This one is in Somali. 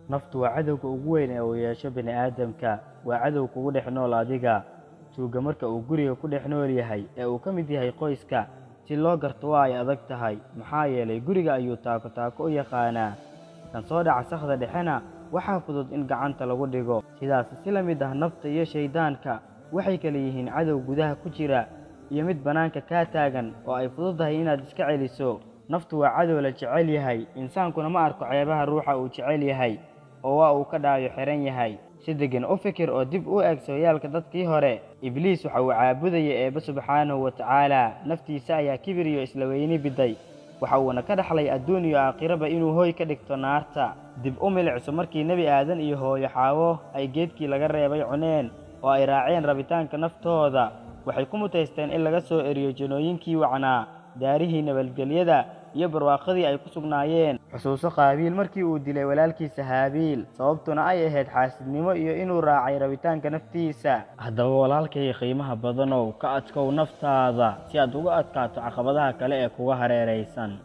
naftu waa cadowga ugu weyn ee uu yeesho bini'aadamka. Waa cadow kugu dhex nool adiga. Tuuga marka uu guriga ku dhex nool yahay ee uu ka mid yahay qoyska, si loo garto waa ay adag tahay, maxaa yeelay guriga ayuu taako taako u yaqaanaa. Kan soo dhaca sakhda dhexena waxaa fudud in gacanta lagu dhigo. Sidaas si la mid ah nafta iyo shaydaanka waxay kala yihiin cadow gudaha ku jira iyo mid bannaanka kaa taagan oo ay fududahay inaad iska celiso. Naftu waa cadow la jecel yahay, insaankuna ma arko ceebaha ruuxa uu jecel yahay oo waa uu ka dhaayo xiran yahay. Si degan u fikir oo dib u eeg sooyaalka dadkii hore. Ibliis waxa uu caabudayay Eebbe subxaanahu wa tacaala, naftiisa ayaa kibir iyo isla weyni biday. waxa uuna ka dhaxlay adduun iyo aakhiraba inuu hooy ka dhigto naarta. Dib u milicso markii Nebi Aadan iyo hooyo Xaawo ay geedkii laga reebay cuneen oo ay raaceen rabitaanka naftooda, waxay ku mutaysteen in laga soo eriyo jannooyinkii wacnaa, daarihii nabadgelyada iyo barwaaqadii ay ku sugnaayeen. Xusuuso Qaabiil markii uu dilay walaalkiisa Haabiil, sababtuna ay ahayd xaasidnimo iyo inuu raacay rabitaanka naftiisa. Haddaba walaalkay qiimaha badanow, ka adkow naftaada si aad uga adkaato caqabadaha kale ee kuga hareeraysan.